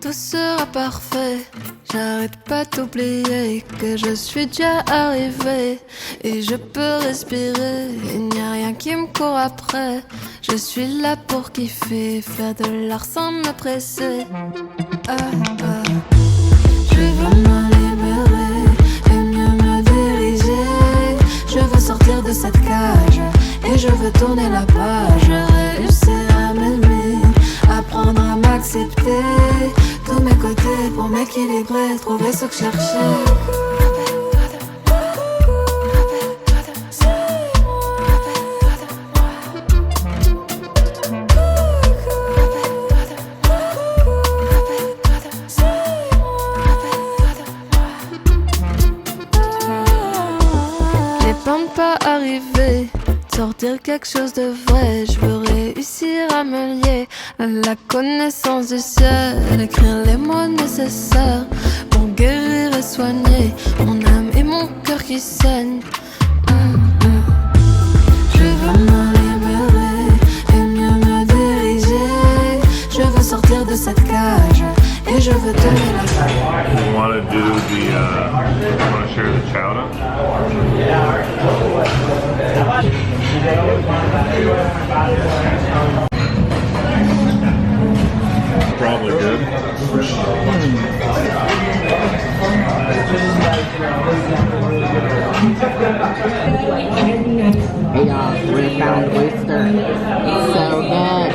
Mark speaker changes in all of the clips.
Speaker 1: tout sera parfait. J'arrête pas d'oublier que je suis déjà arrivée et je peux respirer. Il n'y a rien qui me court après. Je suis là pour kiffer, faire de l'art sans me presser. Je veux me libérer et mieux me diriger. Je veux sortir de cette cage et je veux tourner la page. Réussir à m'aimer, apprendre à m'accepter. Tous mes côtés pour m'équilibrer, trouver ce que je cherchais. Sortir quelque chose de vrai, je veux réussir à me lier à la connaissance du ciel, écrire les mots nécessaires pour guérir et soigner mon âme et mon cœur qui saigne. Je veux me libérer et mieux me diriger. Je veux sortir de cette cage et je veux tenir la page.
Speaker 2: You want to do the, want to share the chowder? Probably good.
Speaker 3: Hey y'all, we found oyster. It's so good.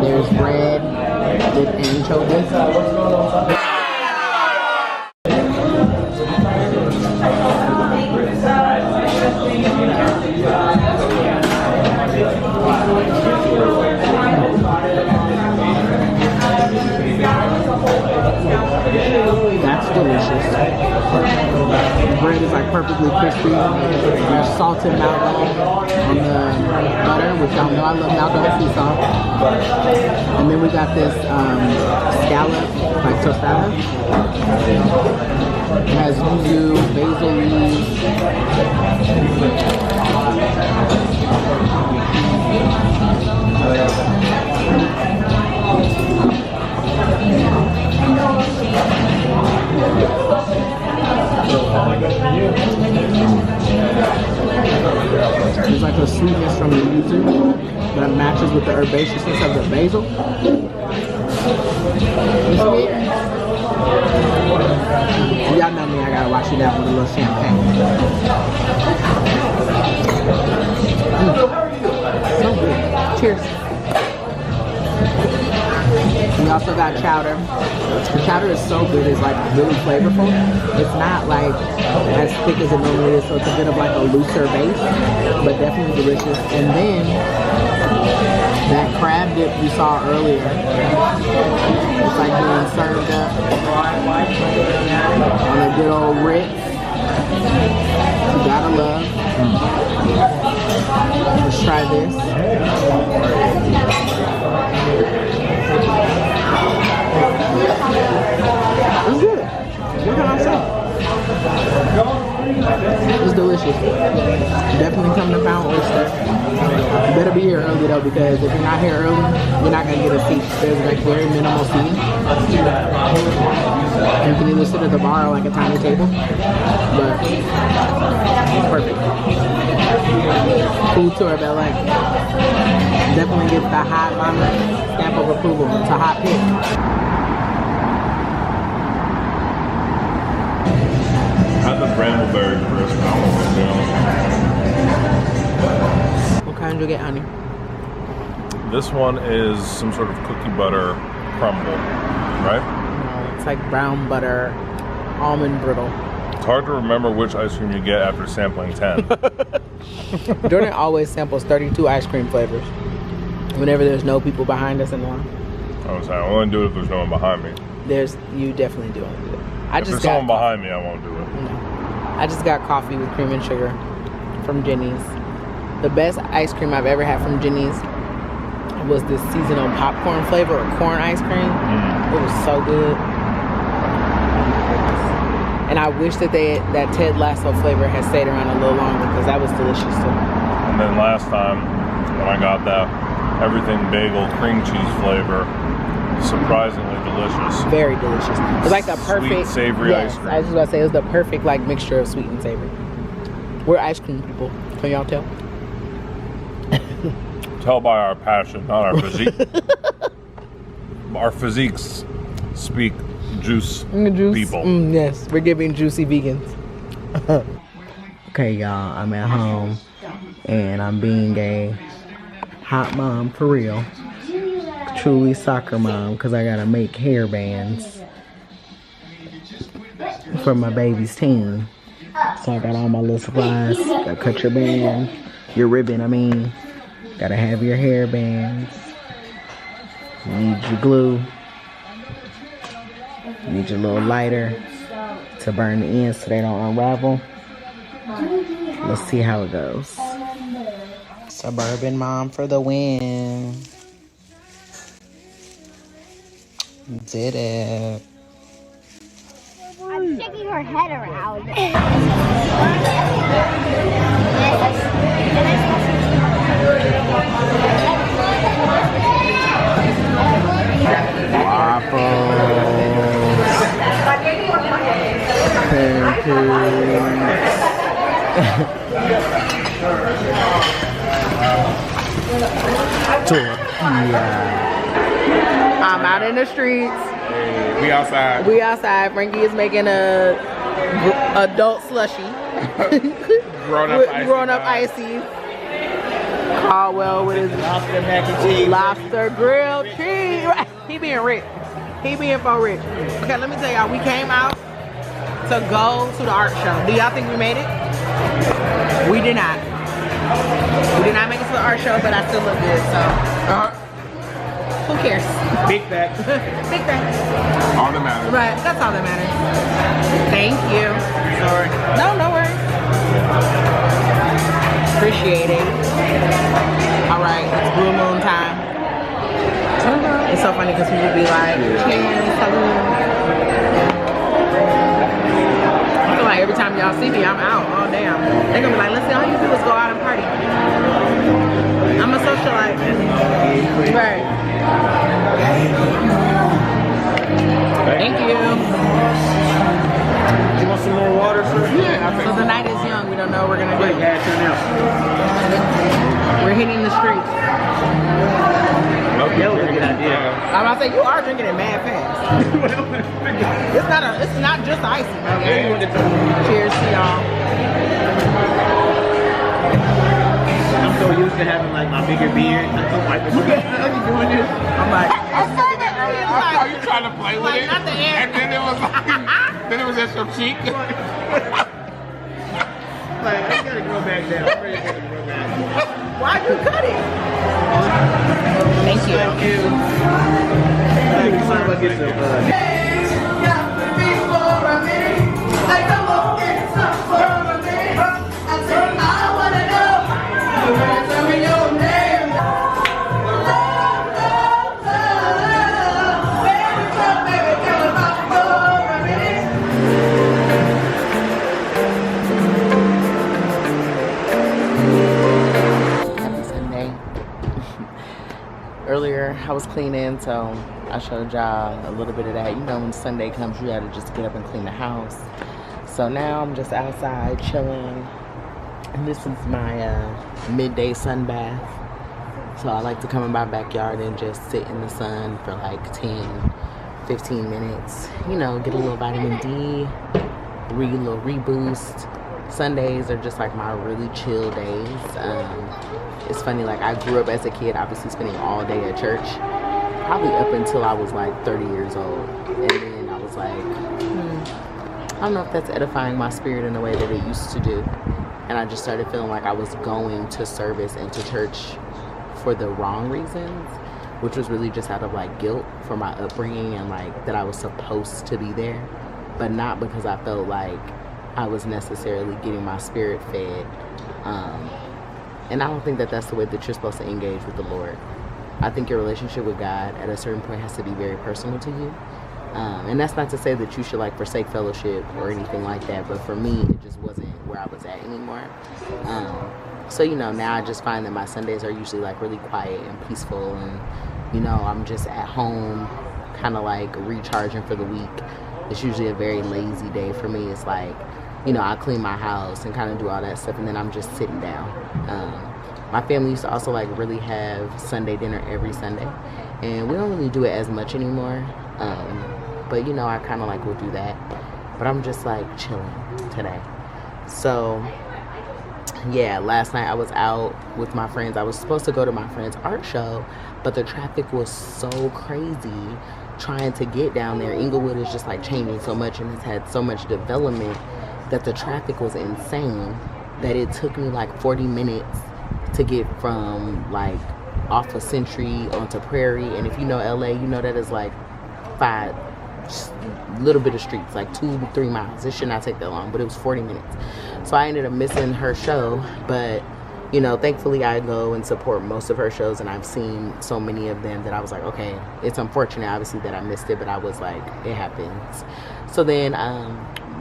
Speaker 3: There's bread with anchovies. That's delicious. The bread is like perfectly crispy. There's salted Maldon on the butter, which y'all know I love Maldon sea salt. And then we got this scallop, like tostada. It has yuzu, basil leaves. There's like a sweetness from the yuzu that matches with the herbaceousness of the basil. It's sweet. Y'all know me, I gotta wash it out with a little champagne. So good. Cheers. We also got chowder. The chowder is so good, it's like really flavorful. It's not like as thick as it normally is, so it's a bit of like a looser base, but definitely delicious. And then that crab dip you saw earlier, it's like being served up on a good old Ritz. You gotta love. Let's try this. It's good. What can I say? It's delicious. Definitely come to Found Oyster. You better be here early though, because if you're not here early, you're not gonna get a seat. There's like very minimal seating. You can either sit at the bar or like a tiny table, but it's perfect. Food tour of LA. Definitely get the hot mama stamp of approval. It's a hot pick.
Speaker 2: I had the brambleberry first, and I want to.
Speaker 3: What kind did you get, honey?
Speaker 2: This one is some sort of cookie butter crumble, right?
Speaker 3: No, it's like brown butter, almond brittle.
Speaker 2: It's hard to remember which ice cream you get after sampling 10.
Speaker 3: Jordan always samples 32 ice cream flavors whenever there's no people behind us in line.
Speaker 2: I was saying, I only do it if there's no one behind me.
Speaker 3: You definitely do want to do it.
Speaker 2: If there's someone behind me, I won't do it.
Speaker 3: No. I just got coffee with cream and sugar from Jenny's. The best ice cream I've ever had from Jenny's was this seasonal popcorn flavor or corn ice cream. It was so good. And I wish that that Ted Lasso flavor had stayed around a little longer, because that was delicious too.
Speaker 2: And then last time when I got that everything bagel cream cheese flavor surprisingly delicious.
Speaker 3: Very delicious. It's like the perfect
Speaker 2: sweet, savory ice cream.
Speaker 3: I was just about to say it's the perfect like mixture of sweet and savory. We're ice cream people. Can y'all tell?
Speaker 2: Tell by our passion, not our physique. Our physiques speak juice people.
Speaker 3: Yes, we're giving juicy vegans. Okay, y'all, I'm at home and I'm being a hot mom for real. Truly soccer mom, because I gotta make hair bands for my baby's team. So I got all my little supplies. Gotta cut your band, your ribbon, I mean. Gotta have your hair bands. You need your glue. You need your little lighter to burn the ends so they don't unravel. Let's see how it goes. Suburban mom for the win. Did it.
Speaker 4: I'm shaking her head around.
Speaker 3: I'm out in the streets.
Speaker 2: Hey, we outside.
Speaker 3: We outside. Frankie is making a adult slushy. Grown up icy. Caldwell with his
Speaker 5: Lobster mac and cheese.
Speaker 3: lobster grilled cheese. He being rich. He being for rich. Okay, let me tell y'all. We came out to go to the art show. Do y'all think we made it? We did not. We did not make it to the art show, but I still look good, so. Who cares?
Speaker 5: Big back.
Speaker 3: Big thing.
Speaker 2: All that matters.
Speaker 3: Right, that's all that matters. Thank you.
Speaker 5: Sorry.
Speaker 3: No worries. Appreciate it. All right, it's Blue Moon time. It's so funny because people be like, cheers, salute. I feel like every time y'all see me, I'm out all damn. They're gonna be like, listen, all you do is go out and party. I'm a socialite. Right. Thank you.
Speaker 5: You want some more water, sir?
Speaker 3: Yeah. So the night is young. We don't know what we're gonna do.
Speaker 5: Yeah, turn out.
Speaker 3: We're hitting the streets.
Speaker 5: That was a good idea.
Speaker 3: I'm about to say you are drinking it mad fast. It's not just icy. Okay? Cheers to y'all.
Speaker 5: I'm so used to having like my bigger beard. I'm like, look at how you doing this.
Speaker 3: I'm like,
Speaker 2: Are you trying to play with
Speaker 3: like
Speaker 2: it?
Speaker 3: not the air.
Speaker 2: And then it was like, then it was just some cheek.
Speaker 5: Like, I gotta grow back down. I'm ready to grow back.
Speaker 3: Why'd you cut it? Thank you.
Speaker 5: Thank you. Thank you so much. Get some,
Speaker 3: Earlier, I was cleaning, so I showed y'all a little bit of that. You know, when Sunday comes, you gotta just get up and clean the house. So now I'm just outside chilling. And this is my midday sun bath. So I like to come in my backyard and just sit in the sun for like 10, 15 minutes. You know, get a little vitamin D, a little reboost. Sundays are just like my really chill days. It's funny, like I grew up as a kid, obviously spending all day at church, probably up until I was like 30 years old. And then I was like, I don't know if that's edifying my spirit in the way that it used to do. And I just started feeling like I was going to service and to church for the wrong reasons, which was really just out of like guilt for my upbringing and like that I was supposed to be there, but not because I felt like I was necessarily getting my spirit fed. And I don't think that that's the way that you're supposed to engage with the Lord. I think your relationship with God at a certain point has to be very personal to you. And that's not to say that you should like forsake fellowship or anything like that, but for me, it just wasn't where I was at anymore. So, you know, now I just find that my Sundays are usually like really quiet and peaceful, and, you know, I'm just at home kind of like recharging for the week. It's usually a very lazy day for me. It's like, you know, I clean my house and kind of do all that stuff, and then I'm just sitting down. My family used to also like really have Sunday dinner every Sunday, and we don't really do it as much anymore. But you know, I kind of like will do that. But I'm just like chilling today. So yeah, last night I was out with my friends. I was supposed to go to my friend's art show, but the traffic was so crazy trying to get down there. Inglewood is just like changing so much, and it's had so much development that the traffic was insane, that it took me like 40 minutes to get from like off of Century onto Prairie. And if you know LA, you know that is like 5 little bit of streets, like 2-3 miles. It should not take that long, but it was 40 minutes. So I ended up missing her show, but you know, thankfully I go and support most of her shows, and I've seen so many of them that I was like, okay, it's unfortunate obviously that I missed it, but I was like, it happens. So then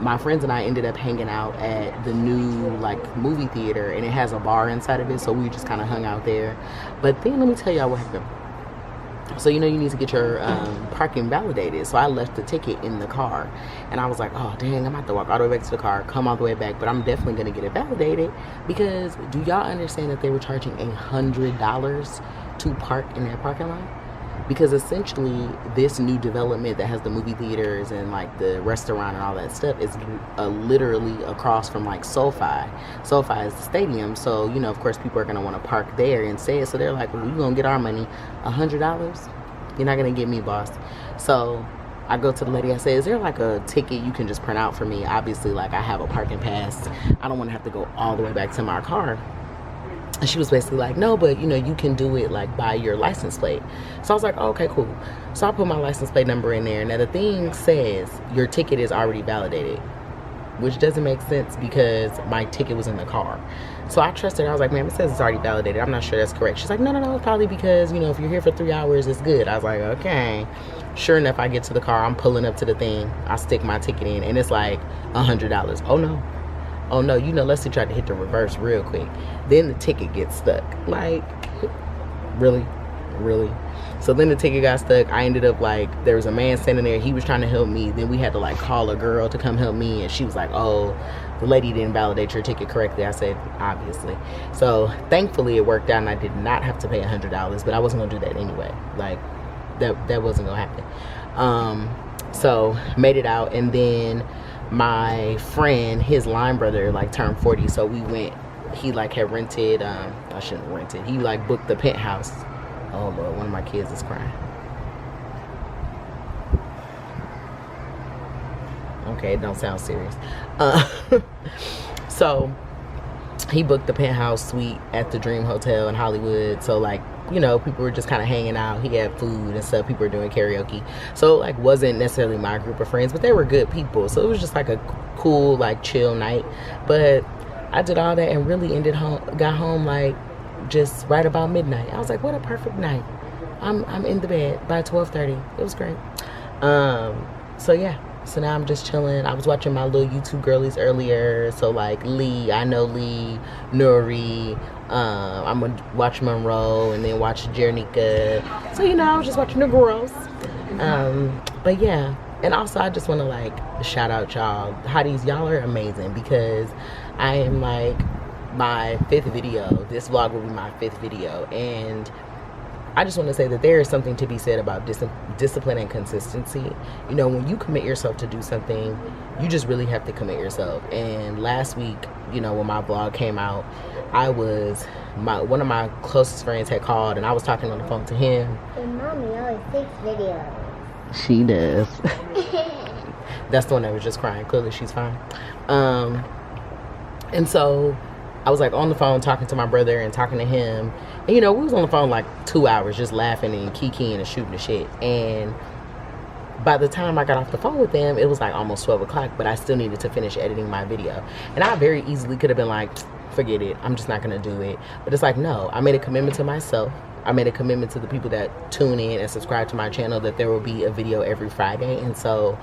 Speaker 3: my friends and I ended up hanging out at the new like movie theater, and it has a bar inside of it, so we just kind of hung out there. But then let me tell y'all what happened. So you know, you need to get your parking validated. So I left the ticket in the car, and I was like, oh dang, I'm gonna have to walk all the way back to the car, come all the way back, but I'm definitely gonna get it validated, because do y'all understand that they were charging $100 to park in that parking lot? Because essentially this new development that has the movie theaters and like the restaurant and all that stuff is literally across from like SoFi. SoFi is the stadium, so you know, of course people are going to want to park there instead. So they're like, well, we're going to get our money. $100? You're not going to get me, boss. So I go to the lady, I say, is there like a ticket you can just print out for me? Obviously, like I have a parking pass. I don't want to have to go all the way back to my car. And she was basically like, no, but you know, you can do it like by your license plate. So I was like, oh, okay, cool. So I put my license plate number in there. Now the thing says your ticket is already validated, which doesn't make sense because my ticket was in the car. So I trusted her. I was like, ma'am, it says it's already validated. I'm not sure that's correct. She's like, no, it's probably because, you know, if you're here for 3 hours, it's good. I was like, okay. Sure enough, I get to the car. I'm pulling up to the thing. I stick my ticket in, and it's like $100. Oh no, you know, Leslie tried to hit the reverse real quick. Then the ticket gets stuck. Like, really? So then the ticket got stuck. I ended up like, there was a man standing there. He was trying to help me. Then we had to like call a girl to come help me. And she was like, oh, the lady didn't validate your ticket correctly. I said, obviously. So thankfully it worked out, and I did not have to pay $100. But I wasn't gonna do that anyway. Like, that wasn't gonna happen. So made it out, and then my friend, his line brother like turned 40, so we went. He like had rented, I shouldn't have rented, he like booked the penthouse. Oh Lord, one of my kids is crying. Okay, it don't sound serious. So he booked the penthouse suite at the Dream Hotel in Hollywood. So like, you know, people were just kind of hanging out. He had food and stuff. People were doing karaoke. So like, wasn't necessarily my group of friends, but they were good people. So it was just like a cool, like chill night. But I did all that and really got home like just right about midnight. I was like, what a perfect night. I'm in the bed by 12:30. It was great. So yeah. So now I'm just chilling. I was watching my little YouTube girlies earlier. So like Lee, I know Lee, Nuri. I'm gonna watch Monroe and then watch Jernica. So you know, I was just watching the girls. But yeah, and also I just want to like shout out y'all. Hotties, y'all are amazing, because I am like my 5th video. This vlog will be my 5th video, and I just want to say that there is something to be said about discipline and consistency. You know, when you commit yourself to do something, you just really have to commit yourself. And last week, you know, when my vlog came out, one of my closest friends had called, and I was talking on the phone to him.
Speaker 4: And Mommy always takes videos.
Speaker 3: She does. That's the one that was just crying. Clearly she's fine. And so I was like on the phone talking to my brother and talking to him. And you know, we was on the phone like 2 hours just laughing and kikiing and shooting the shit. And by the time I got off the phone with them, it was like almost 12 o'clock, but I still needed to finish editing my video. And I very easily could have been like, forget it, I'm just not gonna do it. But it's like, no, I made a commitment to myself. I made a commitment to the people that tune in and subscribe to my channel that there will be a video every Friday. And so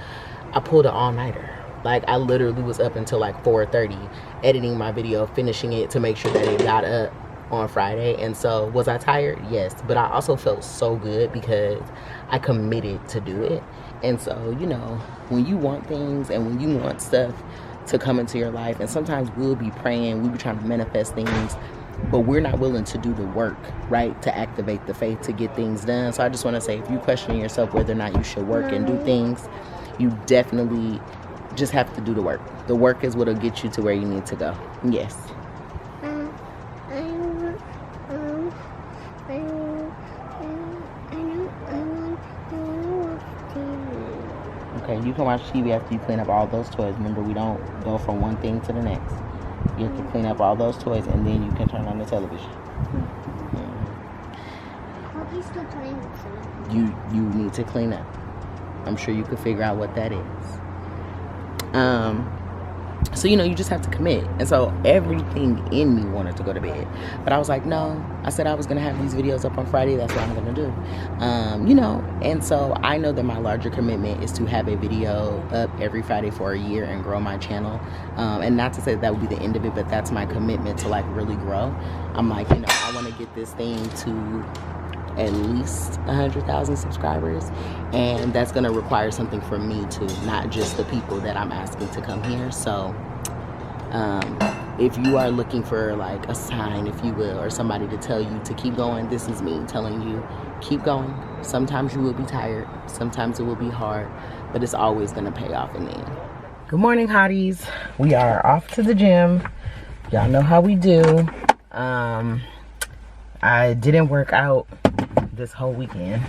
Speaker 3: I pulled an all-nighter. Like, I literally was up until like 4:30 editing my video, finishing it to make sure that it got up on Friday. And so was I tired? Yes, but I also felt so good because I committed to do it. And so, you know, when you want things and when you want stuff to come into your life, and sometimes we'll be praying, we'll be trying to manifest things, but we're not willing to do the work, right, to activate the faith to get things done. So I just want to say, if you question yourself whether or not you should work and do things, you definitely just have to do the work. The work is what'll get you to where you need to go. Yes. Okay, you can watch TV after you clean up all those toys. Remember, we don't go from one thing to the next. You have to clean up all those toys, and then you can turn on the television.
Speaker 4: Hope still playing with some.
Speaker 3: You need to clean up. I'm sure you could figure out what that is. So, you know, you just have to commit. And so everything in me wanted to go to bed. But I was like, no. I said I was going to have these videos up on Friday. That's what I'm going to do. You know, and so I know that my larger commitment is to have a video up every Friday for a year and grow my channel. And not to say that would be the end of it, but that's my commitment to, like, really grow. I'm like, you know, I want to get this thing to at least 100,000 subscribers, and that's going to require something from me too, not just the people that I'm asking to come here. So if you are looking for like a sign, if you will, or somebody to tell you to keep going, this is me telling you keep going. Sometimes you will be tired, sometimes it will be hard, but it's always going to pay off in the end. Good morning, hotties. We are off to the gym. Y'all know how we do. I didn't work out this whole weekend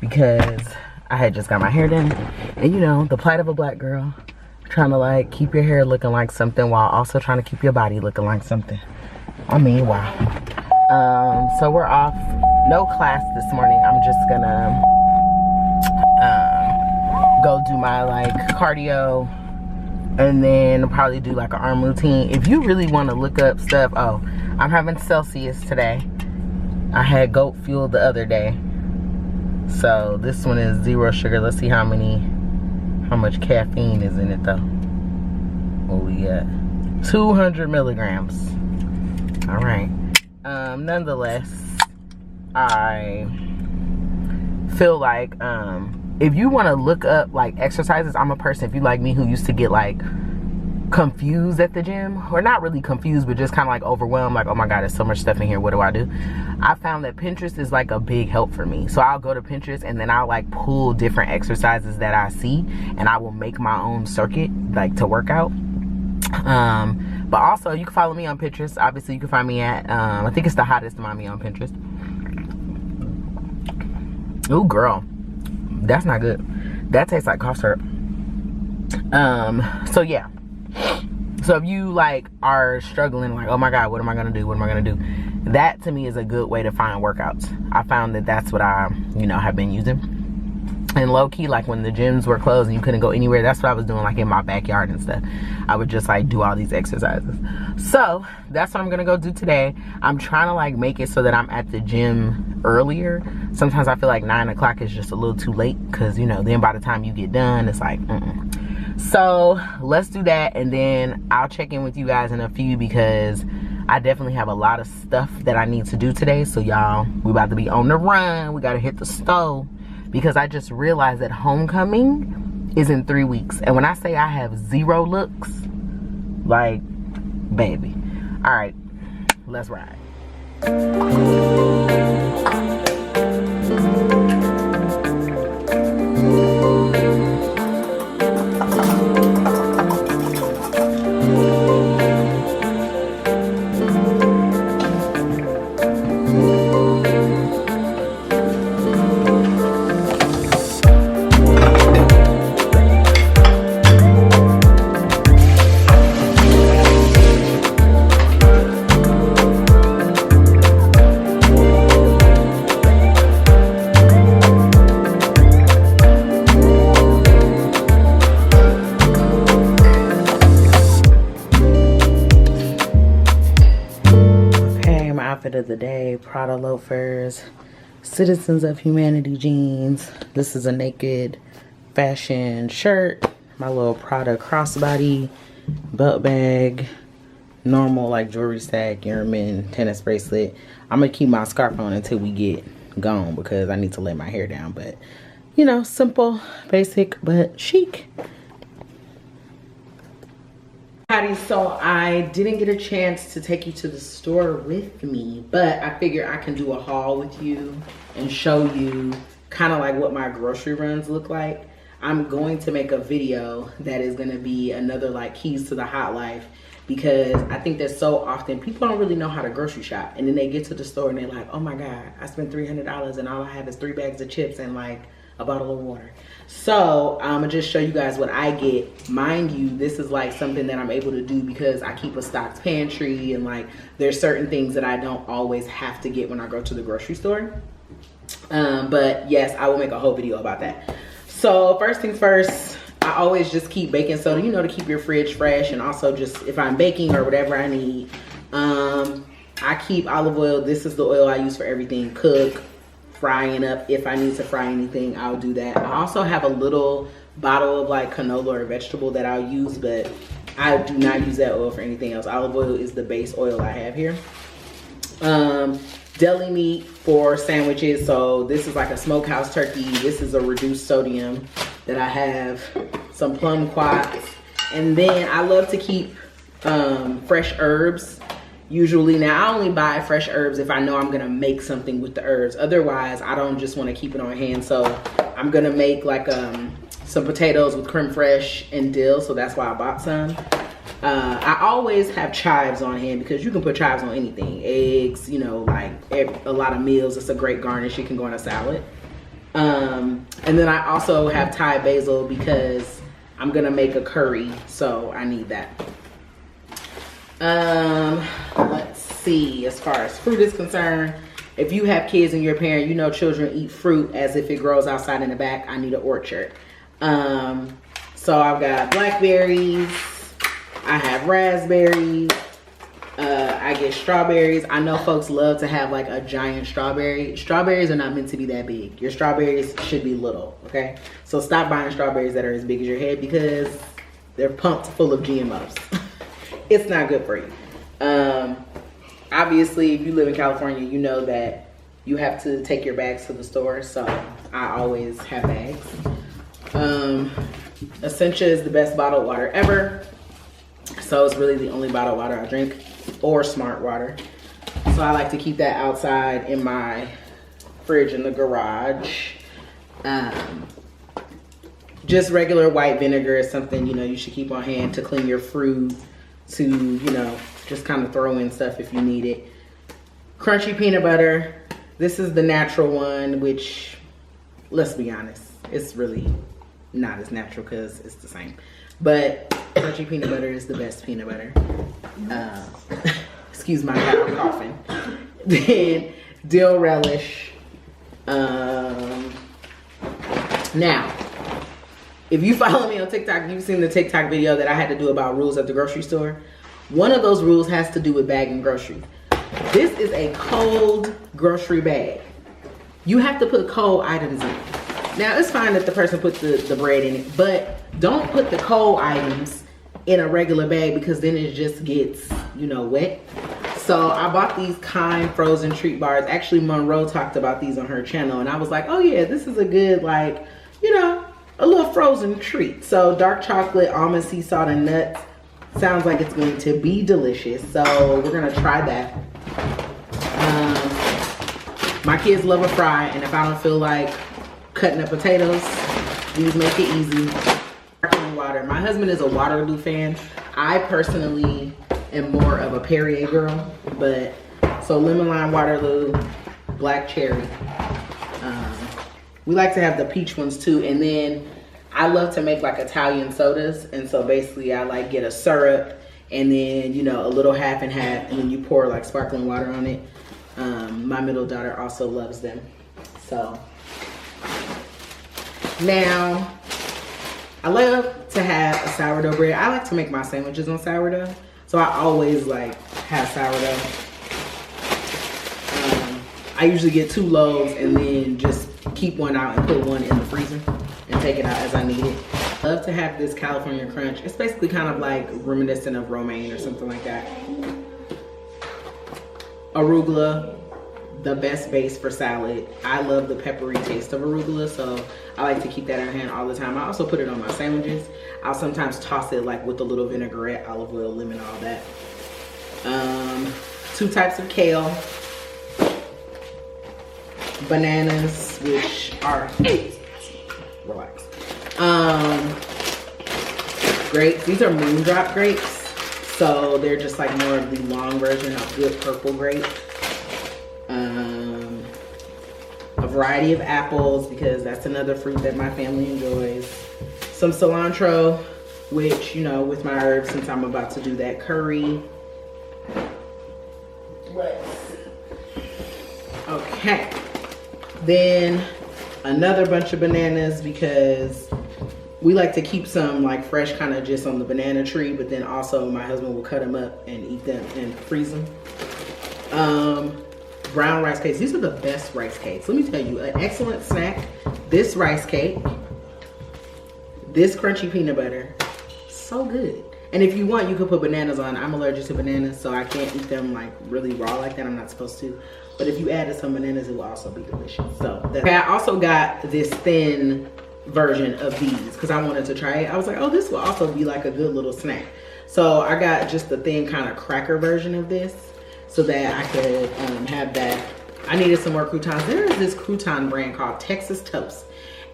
Speaker 3: because I had just got my hair done, and you know, the plight of a black girl, trying to like keep your hair looking like something while also trying to keep your body looking like something. I mean, wow. So we're off, no class this morning. I'm just gonna go do my like cardio, and then probably do like an arm routine. If you really want to look up stuff, oh, I'm having Celsius today. I had goat fuel the other day, so this one is 0 sugar. Let's see how much caffeine is in it though. What we got? 200 milligrams. All right. Nonetheless, I feel like if you want to look up like exercises, I'm a person, if you like me, who used to get like confused at the gym, or not really confused, but just kind of like overwhelmed, like, oh my god, there's so much stuff in here, what do I do? I found that Pinterest is like a big help for me. So I'll go to Pinterest and then I'll like pull different exercises that I see, and I will make my own circuit like to work out. But also you can follow me on Pinterest. Obviously you can find me at I think it's the Hottest Mommy on Pinterest. Oh girl, that's not good. That tastes like cough syrup. So yeah. So if you like are struggling, like, oh my god, what am I gonna do? What am I gonna do? That to me is a good way to find workouts. I found that that's what I, you know, have been using. And low key, like when the gyms were closed and you couldn't go anywhere, that's what I was doing, like in my backyard and stuff. I would just like do all these exercises. So that's what I'm gonna go do today. I'm trying to like make it so that I'm at the gym earlier. Sometimes I feel like 9 o'clock is just a little too late, because you know, then by the time you get done, it's like So let's do that, and then I'll check in with you guys in a few, because I definitely have a lot of stuff that I need to do today. So y'all, we about to be on the run. We gotta hit the stove, because I just realized that homecoming is in 3 weeks. And when I say I have 0 looks, like, baby. All right, let's ride. Of the day, Prada loafers, Citizens of Humanity jeans. This is a naked fashion shirt, my little Prada crossbody, belt bag, normal like jewelry stack, Earman, tennis bracelet. I'm gonna keep my scarf on until we get gone because I need to lay my hair down. But you know, simple, basic, but chic. So I didn't get a chance to take you to the store with me, but I figured I can do a haul with you and show you kind of like what my grocery runs look like. I'm going to make a video that is going to be another like keys to the hot life, because I think that so often people don't really know how to grocery shop, and then they get to the store and they're like, oh my god, I spent $300 and all I have is 3 bags of chips and like a bottle of water. So I'm gonna just show you guys what I get. Mind you, this is like something that I'm able to do because I keep a stocked pantry, and like there's certain things that I don't always have to get when I go to the grocery store. But yes, I will make a whole video about that. So first things first, I always just keep baking soda, you know, to keep your fridge fresh, and also just if I'm baking or whatever I need. I keep olive oil. This is the oil I use for everything. Cook, frying up. If I need to fry anything, I'll do that. I also have a little bottle of like canola or vegetable that I'll use, but I do not use that oil for anything else. Olive oil is the base oil I have here. Deli meat for sandwiches. So this is like a smokehouse turkey. This is a reduced sodium that I have. Some plum quats. And then I love to keep fresh herbs. Usually, now I only buy fresh herbs if I know I'm gonna make something with the herbs. Otherwise, I don't just want to keep it on hand. So I'm gonna make like some potatoes with creme fraiche and dill. So that's why I bought some. I always have chives on hand because you can put chives on anything. Eggs, you know, like a lot of meals. It's a great garnish. It can go on a salad. And then I also have Thai basil because I'm gonna make a curry, so I need that. Let's see, as far as fruit is concerned, if you have kids and you're a parent, you know children eat fruit as if it grows outside in the back. I need an orchard. So I've got blackberries, I have raspberries, I get strawberries. I know folks love to have like a giant strawberry. Strawberries are not meant to be that big. Your strawberries should be little, okay? So stop buying strawberries that are as big as your head because they're pumped full of GMOs. It's not good for you. Obviously, if you live in California, you know that you have to take your bags to the store, so I always have bags. Essentia is the best bottled water ever. So it's really the only bottled water I drink, or Smart water. So I like to keep that outside in my fridge in the garage. Just regular white vinegar is something, you know, you should keep on hand to clean your fruit, to, you know, just kind of throw in stuff if you need it. Crunchy peanut butter. This is the natural one, which, let's be honest, it's really not as natural because it's the same. But crunchy peanut butter is the best peanut butter. Excuse my loud coughing. Then dill relish. Now, if you follow me on TikTok, you've seen the TikTok video that I had to do about rules at the grocery store. One of those rules has to do with bagging groceries. This is a cold grocery bag. You have to put cold items in. Now, it's fine that the person puts the bread in it, but don't put the cold items in a regular bag because then it just gets, you know, wet. So I bought these Kind frozen treat bars. Actually, Monroe talked about these on her channel, and I was like, oh yeah, this is a good, like, you know, a little frozen treat. So dark chocolate, almond, sea salt, and nuts. Sounds like it's going to be delicious. So we're gonna try that. My kids love a fry, and if I don't feel like cutting up potatoes, these make it easy. Sparkling water. My husband is a Waterloo fan. I personally am more of a Perrier girl, but so lemon lime Waterloo, black cherry. We like to have the peach ones too, and then I love to make like Italian sodas, and so basically I like get a syrup and then, you know, a little half and half, and then you pour like sparkling water on it. My middle daughter also loves them. So now I love to have a sourdough bread. I like to make my sandwiches on sourdough, so I always like have sourdough. I usually get 2 loaves and then just keep one out and put one in the freezer and take it out as I need it. Love to have this California Crunch. It's basically kind of like reminiscent of romaine or something like that. Arugula, the best base for salad. I love the peppery taste of arugula, so I like to keep that in hand all the time. I also put it on my sandwiches. I'll sometimes toss it like with a little vinaigrette, olive oil, lemon, all that. 2 types of kale. Bananas, which are relax. Grapes. These are moondrop grapes, so they're just like more of the long version of good purple grape. A variety of apples, because that's another fruit that my family enjoys. Some cilantro, which, you know, with my herbs, since I'm about to do that curry. Okay. Then another bunch of bananas, because we like to keep some like fresh kind of just on the banana tree, but then also my husband will cut them up and eat them and freeze them. Brown rice cakes. These are the best rice cakes. Let me tell you, an excellent snack. This rice cake, this crunchy peanut butter, so good. And if you want, you could put bananas on. I'm allergic to bananas, so I can't eat them like really raw like that. I'm not supposed to. But if you added some bananas, it will also be delicious. So I also got this thin version of these because I wanted to try it. I was like, oh, this will also be like a good little snack. So I got just the thin kind of cracker version of this so that I could have that. I needed some more croutons. There is this crouton brand called Texas Toast.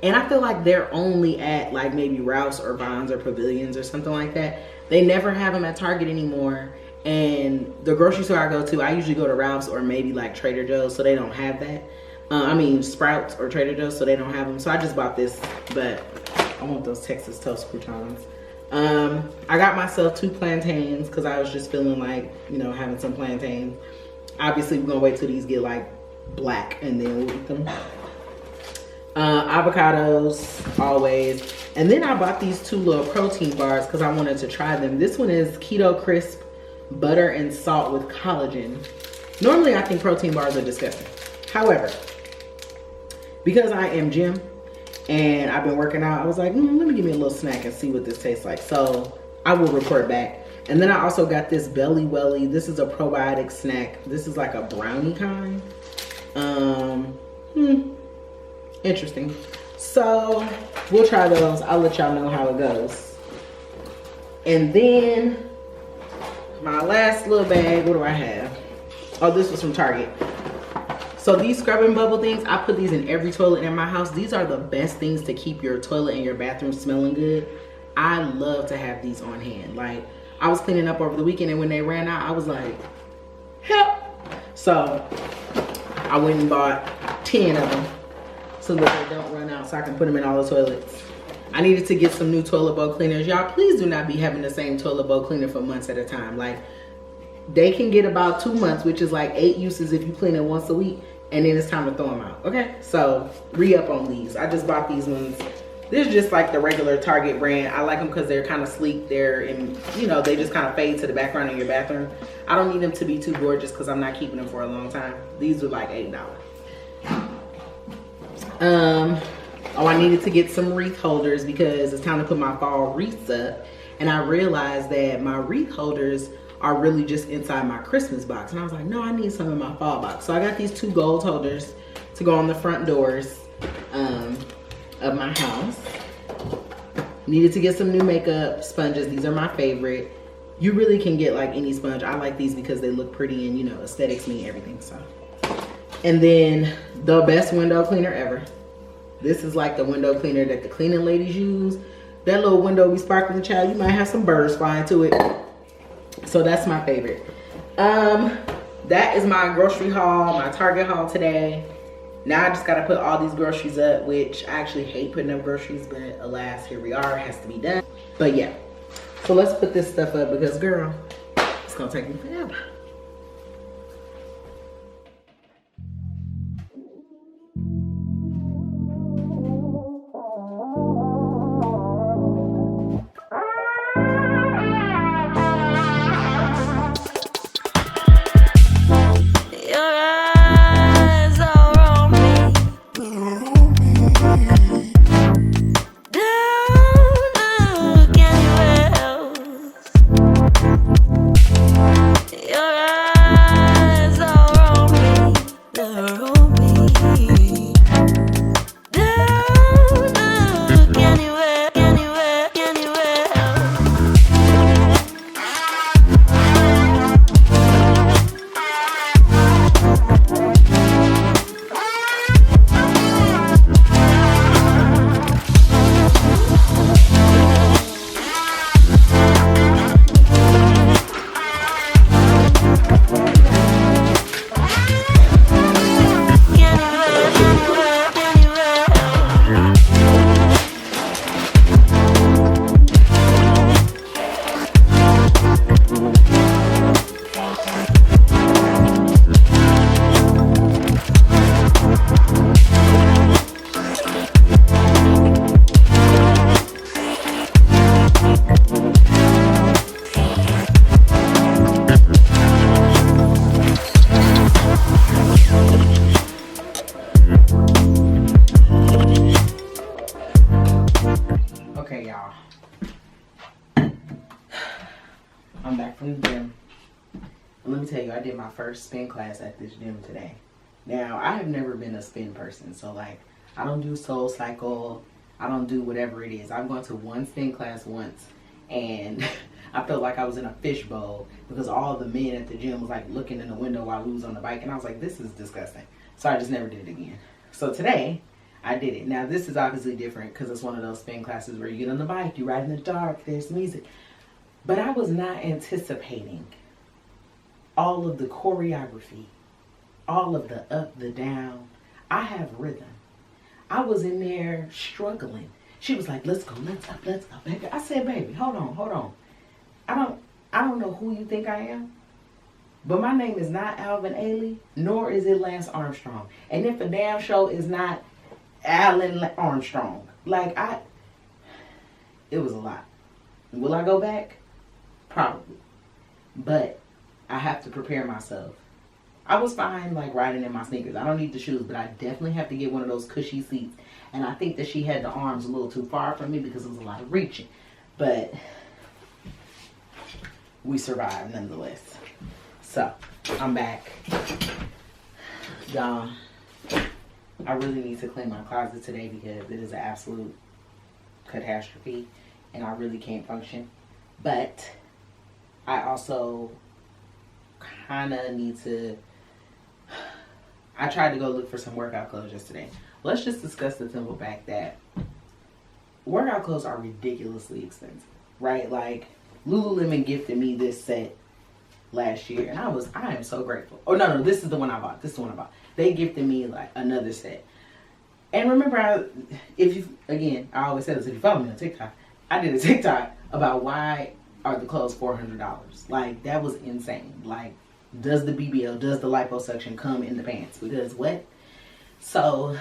Speaker 3: And I feel like they're only at like maybe Ralph's or Vons or Pavilions or something like that. They never have them at Target anymore. And the grocery store I go to, I usually go to Ralph's or maybe like Trader Joe's, so they don't have that. I mean Sprouts or Trader Joe's, so they don't have them. So I just bought this, but I want those Texas Toast croutons. I got myself 2 plantains because I was just feeling like, you know, having some plantains. Obviously, we're gonna wait till these get like black and then we'll eat them. Avocados, always. And then I bought these 2 little protein bars because I wanted to try them. This one is Keto Crisp butter and salt with collagen. Normally, I think protein bars are disgusting. However, because I am Jim and I've been working out, I was like, let me give me a little snack and see what this tastes like. So I will report back. And then I also got this Belly Welly. This is a probiotic snack. This is like a brownie kind. Interesting. So we'll try those. I'll let y'all know how it goes. And then my last little bag, what do I have? Oh, this was from Target. So these scrub and bubble things, I put these in every toilet in my house. These are the best things to keep your toilet and your bathroom smelling good. I love to have these on hand. Like, I was cleaning up over the weekend and when they ran out, I was like, help. So I went and bought 10 of them so that they don't run out, so I can put them in all the toilets. I needed to get some new toilet bowl cleaners. Y'all, please do not be having the same toilet bowl cleaner for months at a time. Like, they can get about 2 months, which is like 8 uses if you clean it once a week, and then it's time to throw them out, okay? So, re-up on these. I just bought these ones. This is just like the regular Target brand. I like them because they're kind of sleek. They're in, you know, they just kind of fade to the background in your bathroom. I don't need them to be too gorgeous because I'm not keeping them for a long time. These were like $8. Oh, I needed to get some wreath holders because it's time to put my fall wreaths up. And I realized that my wreath holders are really just inside my Christmas box. And I was like, no, I need some in my fall box. So I got these 2 gold holders to go on the front doors of my house. Needed to get some new makeup sponges. These are my favorite. You really can get like any sponge. I like these because they look pretty and, you know, aesthetics mean everything. So, and then the best window cleaner ever. This is like the window cleaner that the cleaning ladies use. That little window be sparkling, child. You might have some birds flying to it. So that's my favorite. That is my grocery haul, my Target haul today. Now I just gotta put all these groceries up, which I actually hate putting up groceries, but alas, here we are, it has to be done. But yeah, so let's put this stuff up because girl, it's gonna take me forever. y'all. I'm back from the gym. And let me tell you, I did my first spin class at this gym today. Now, I have never been a spin person, so like, I don't do Soul Cycle, I don't do whatever it is. I've gone to one spin class once, and I felt like I was in a fishbowl because all the men at the gym was like looking in the window while we was on the bike, and I was like, this is disgusting. So I just never did it again. So today, I did it. Now, this is obviously different because it's one of those spin classes where you get on the bike, you ride in the dark, there's music. But I was not anticipating all of the choreography, all of the up, the down. I have rhythm. I was in there struggling. She was like, let's go, let's up, baby. I said, baby, hold on. I don't know who you think I am. But my name is not Alvin Ailey, nor is it Lance Armstrong. And if a damn show is not Alan Armstrong. Like, it was a lot. Will I go back? Probably. But I have to prepare myself. I was fine, like, riding in my sneakers. I don't need the shoes, but I definitely have to get one of those cushy seats. And I think that she had the arms a little too far from me because it was a lot of reaching. But we survived nonetheless. So, I'm back. Y'all, I really need to clean my closet today because it is an absolute catastrophe and I really can't function. But I also kind of need to, I tried to go look for some workout clothes yesterday. Let's just discuss the simple fact that workout clothes are ridiculously expensive, right? Like, Lululemon gifted me this set last year and I am so grateful. Oh no, this is the one I bought. They gifted me like another set. And remember, I always say this, if you follow me on TikTok, I did a TikTok about why are the clothes $400. Like, that was insane. Like, does the BBL, does the liposuction come in the pants? Because what? So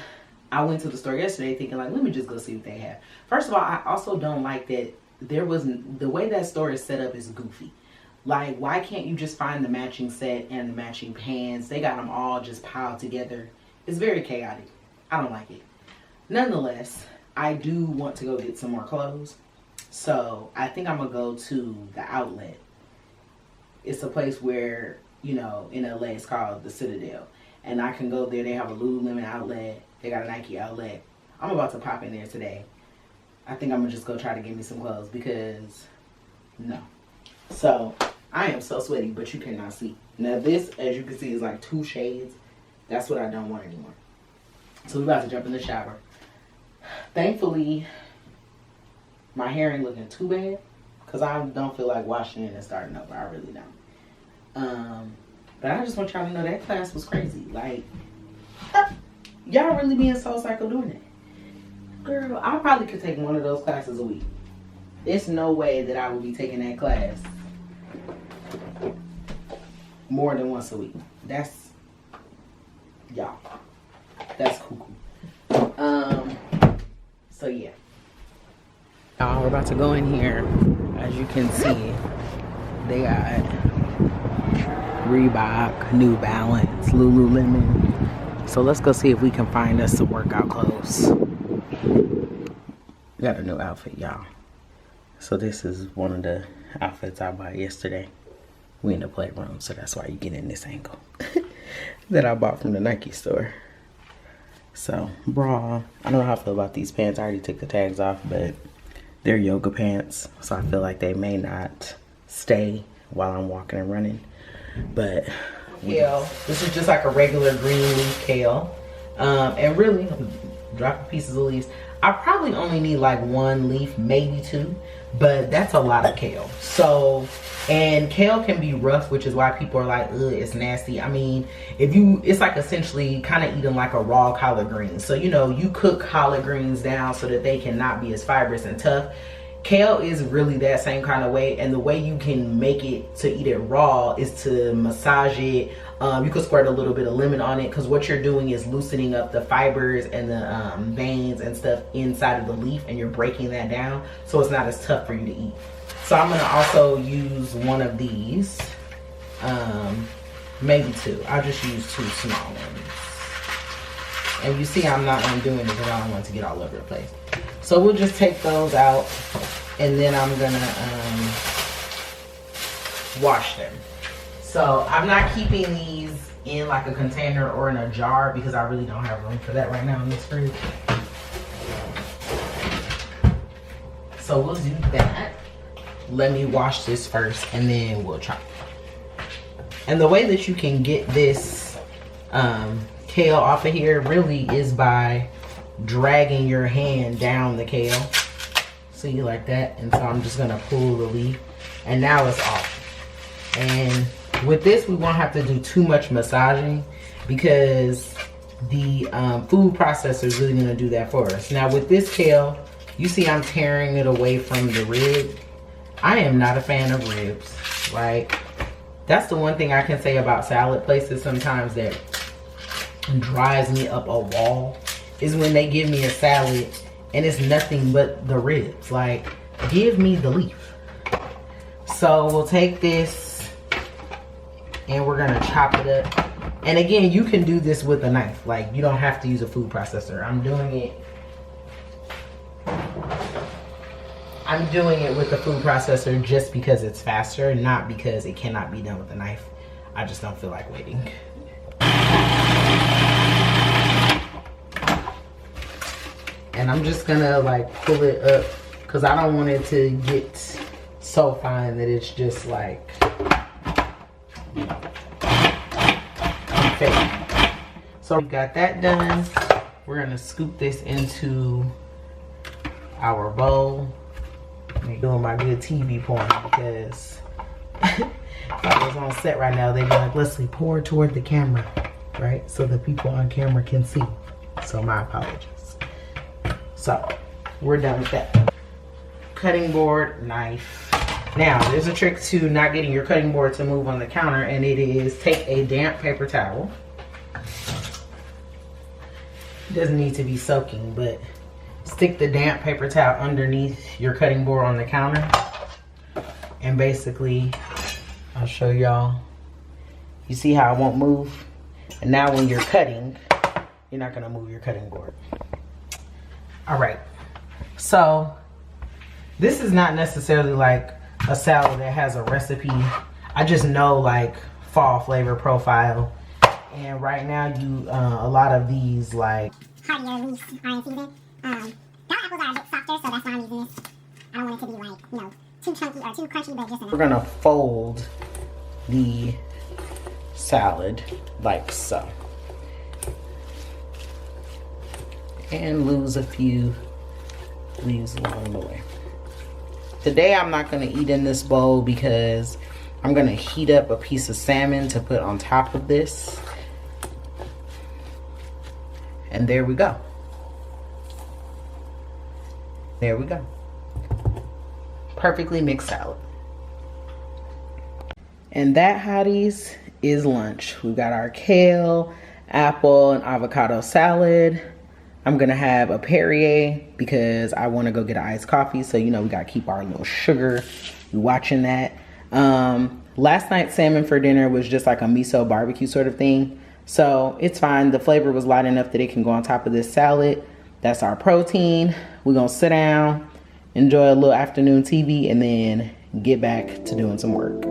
Speaker 3: I went to the store yesterday thinking like, let me just go see what they have. First of all, I also don't like that the way that store is set up is goofy. Like, why can't you just find the matching set and the matching pants? They got them all just piled together. It's very chaotic. I don't like it. Nonetheless, I do want to go get some more clothes. So I think I'm going to go to the outlet. It's a place where, you know, in LA, it's called the Citadel. And I can go there. They have a Lululemon outlet. They got a Nike outlet. I'm about to pop in there today. I think I'm going to just go try to get me some clothes because, no. So, I am so sweaty, but you cannot see. Now this, as you can see, is like 2 shades. That's what I don't want anymore. So, we're about to jump in the shower. Thankfully, my hair ain't looking too bad. Because I don't feel like washing it and starting over. I really don't. But I just want y'all to know that class was crazy. Like, y'all really be in Soul Cycle doing it. Girl, I probably could take one of those classes a week. There's no way that I would be taking that class more than once a week. That's, y'all, that's cuckoo. So yeah. Y'all, we're about to go in here. As you can see, they got Reebok, New Balance, Lululemon. So let's go see if we can find us some workout clothes. Got a new outfit, y'all. So this is one of the outfits I bought yesterday. We in the playroom, so that's why you get in this angle. That I bought from the Nike store. So, bra. I don't know how I feel about these pants. I already took the tags off, but they're yoga pants. So I feel like they may not stay while I'm walking and running. But kale. This is just like a regular green leaf kale. And really, dropping pieces of leaves. I probably only need like 1 leaf, maybe 2, but that's a lot of kale. So, and kale can be rough, which is why people are like, ugh, it's nasty. I mean, it's like essentially kind of eating like a raw collard green. So, you know, you cook collard greens down so that they cannot be as fibrous and tough. Kale is really that same kind of way, and the way you can make it to eat it raw is to massage it. You could squirt a little bit of lemon on it, because what you're doing is loosening up the fibers and the veins and stuff inside of the leaf, and you're breaking that down so it's not as tough for you to eat. So I'm going to also use one of these, maybe 2. I'll just use 2 small ones. And you see I'm not undoing it because I don't want it to get all over the place. So we'll just take those out. and then I'm gonna wash them. So I'm not keeping these in like a container or in a jar because I really don't have room for that right now in this fridge. So we'll do that. Let me wash this first and then we'll try. And the way that you can get this kale off of here really is by dragging your hand down the kale. See, like that. And so I'm just gonna pull the leaf and now it's off. And with this, we won't have to do too much massaging because the food processor is really gonna do that for us. Now with this kale, you see I'm tearing it away from the rib. I am not a fan of ribs. Like, that's the one thing I can say about salad places sometimes that drives me up a wall is when they give me a salad and it's nothing but the ribs. Like, give me the leaf. So we'll take this and we're gonna chop it up. And again, you can do this with a knife. Like, you don't have to use a food processor. I'm doing it with the food processor just because it's faster, not because it cannot be done with a knife. I just don't feel like waiting. And I'm just gonna like pull it up because I don't want it to get so fine that it's just like, okay. So we got that done. We're gonna scoop this into our bowl. I'm doing my good TV porn because if I was on set right now, they'd be like, Leslie, pour toward the camera, right? So the people on camera can see. So my apologies. So we're done with that. Cutting board, knife. Now there's a trick to not getting your cutting board to move on the counter, and it is take a damp paper towel. It doesn't need to be soaking, but stick the damp paper towel underneath your cutting board on the counter. And basically, I'll show y'all. You see how it won't move? And now when you're cutting, you're not gonna move your cutting board. All right, so this is not necessarily like a salad that has a recipe. I just know like fall flavor profile. And right now a lot of these like
Speaker 4: heartier leaves are in season. Bell apples are a bit softer, so that's why I'm using this. I don't want it to be like, you know, too chunky or too crunchy, but just enough.
Speaker 3: We're gonna fold the salad like so. And lose a few leaves along the way. Today I'm not gonna eat in this bowl because I'm gonna heat up a piece of salmon to put on top of this. And there we go. There we go. Perfectly mixed salad. And that, hotties, is lunch. We got our kale, apple, and avocado salad. I'm gonna have a Perrier because I wanna go get an iced coffee. So, you know, we gotta keep our little sugar. We watching that. Last night's salmon for dinner was just like a miso barbecue sort of thing. So it's fine. The flavor was light enough that it can go on top of this salad. That's our protein. We're gonna sit down, enjoy a little afternoon TV, and then get back to doing some work.